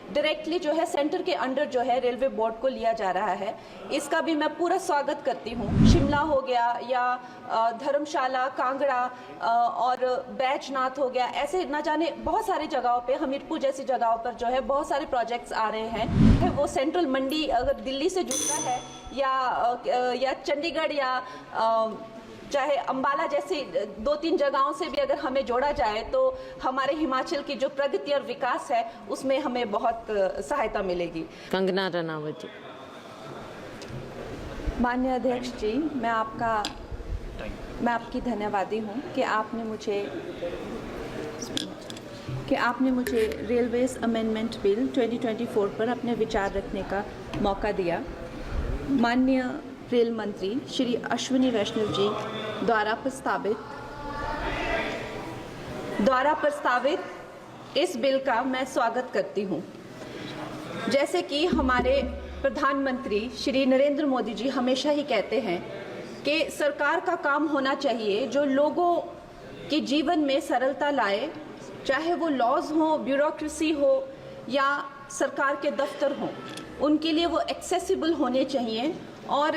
Directly जो है centre के अंडर जो है रेलवे बोर्ड को लिया जा रहा है। इसका भी मैं पूरा स्वागत करती हूँ। शिमला हो गया या धर्मशाला, कांगड़ा और बैजनाथ हो गया, ऐसे न जाने बहुत सारी जगहों पे, हमीरपुर जैसी जगहों पर जो है बहुत सारे प्रोजेक्ट्स आ रहे हैं। वो सेंट्रल मंडी अगर दिल्ली से जुड़ता है या चंडीगढ़ या चाहे अंबाला जैसी 2-3 जगहों से भी अगर हमें जोड़ा जाए तो हमारे हिमाचल की जो प्रगति और विकास है उसमें हमें बहुत सहायता मिलेगी। कंगना रनावत जी। माननीय अध्यक्ष जी, मैं आपकी धन्यवादी हूँ कि आपने मुझे रेलवेज अमेंडमेंट बिल 2024 पर अपने विचार रखने का मौका दिया। माननीय रेल मंत्री श्री अश्विनी वैष्णव जी द्वारा प्रस्तावित इस बिल का मैं स्वागत करती हूँ। जैसे कि हमारे प्रधानमंत्री श्री नरेंद्र मोदी जी हमेशा ही कहते हैं कि सरकार का काम होना चाहिए जो लोगों के जीवन में सरलता लाए, चाहे वो लॉज हो, ब्यूरोक्रेसी हो या सरकार के दफ्तर हो, उनके लिए वो एक्सेसिबल होने चाहिए और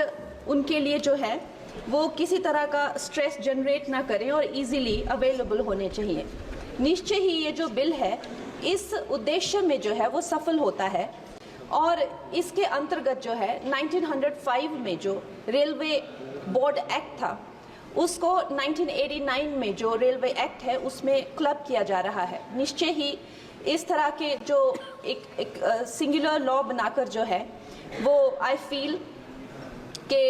उनके लिए जो है वो किसी तरह का स्ट्रेस जनरेट ना करें और इजीली अवेलेबल होने चाहिए। निश्चय ही ये जो बिल है इस उद्देश्य में जो है वो सफल होता है और इसके अंतर्गत जो है 1905 में जो रेलवे बोर्ड एक्ट था उसको 1989 में जो रेलवे एक्ट है उसमें क्लब किया जा रहा है। निश्चय ही इस तरह के जो एक सिंगुलर लॉ बनाकर जो है वो आई फील कि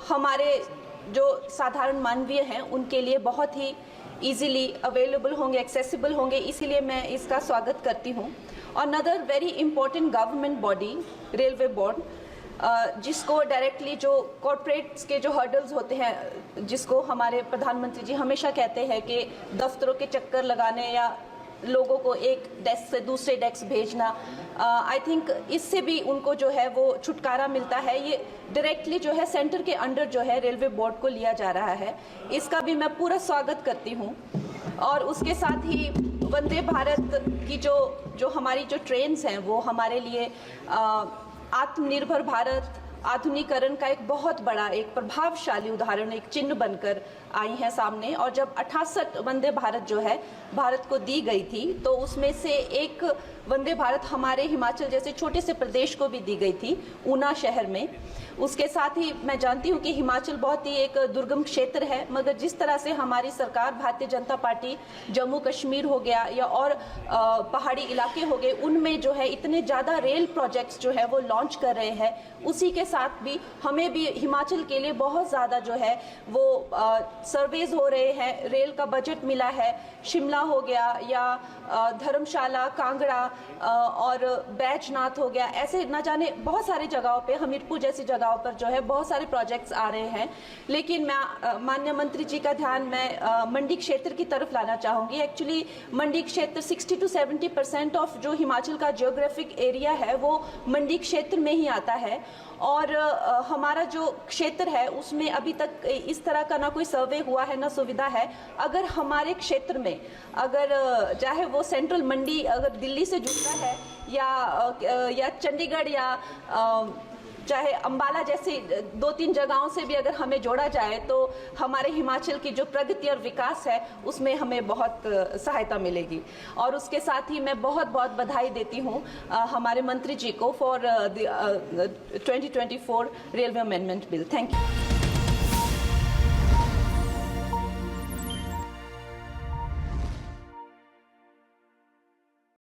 हमारे जो साधारण मानवीय हैं उनके लिए बहुत ही इजीली अवेलेबल होंगे, एक्सेसिबल होंगे, इसीलिए मैं इसका स्वागत करती हूँ। और another very important government body railway board, जिसको डायरेक्टली जो कॉर्पोरेट्स के जो हर्डल्स होते हैं, जिसको हमारे प्रधानमंत्री जी हमेशा कहते हैं कि दफ्तरों के चक्कर लगाने या लोगों को एक डेस्क से दूसरे डेस्क भेजना, आई थिंक इससे भी उनको जो है वो छुटकारा मिलता है। ये डायरेक्टली जो है सेंटर के अंडर जो है रेलवे बोर्ड को लिया जा रहा है। इसका भी मैं पूरा स्वागत करती हूँ। और उसके साथ ही वंदे भारत की जो हमारी जो ट्रेन्स हैं वो हमारे लिए आत्मनिर्भर भारत, आधुनिकीकरण का एक बहुत बड़ा, एक प्रभावशाली उदाहरण, एक चिन्ह बनकर आई हैं सामने। और जब 68 वंदे भारत जो है भारत को दी गई थी तो उसमें से एक वंदे भारत हमारे हिमाचल जैसे छोटे से प्रदेश को भी दी गई थी, ऊना शहर में। उसके साथ ही मैं जानती हूँ कि हिमाचल बहुत ही एक दुर्गम क्षेत्र है, मगर जिस तरह से हमारी सरकार भारतीय जनता पार्टी जम्मू कश्मीर हो गया या और पहाड़ी इलाके हो गए, उनमें जो है इतने ज़्यादा रेल प्रोजेक्ट्स जो है वो लॉन्च कर रहे हैं, उसी के साथ भी हमें भी हिमाचल के लिए बहुत ज़्यादा जो है वो सर्वेज हो रहे हैं, रेल का बजट मिला है। शिमला हो गया या धर्मशाला, कांगड़ा और बैजनाथ हो गया, ऐसे न जाने बहुत सारी जगहों पे, हमीरपुर जैसी जगहों पर जो है बहुत सारे प्रोजेक्ट्स आ रहे हैं। लेकिन मैं माननीय मंत्री जी का ध्यान मैं मंडी क्षेत्र की तरफ लाना चाहूँगी। एक्चुअली मंडी क्षेत्र 60 to 70% ऑफ जो हिमाचल का जियोग्राफिक एरिया है वो मंडी क्षेत्र में ही आता है। और हमारा जो क्षेत्र है उसमें अभी तक इस तरह का ना कोई सर्वे हुआ है, ना सुविधा है। अगर हमारे क्षेत्र में अगर चाहे वो सेंट्रल मंडी अगर दिल्ली से जुड़ता है या चंडीगढ़ या चाहे अंबाला जैसी 2-3 जगहों से भी अगर हमें जोड़ा जाए तो हमारे हिमाचल की जो प्रगति और विकास है उसमें हमें बहुत सहायता मिलेगी। और उसके साथ ही मैं बहुत बहुत बधाई देती हूँ हमारे मंत्री जी को for 2024 railway amendment bill. Thank you.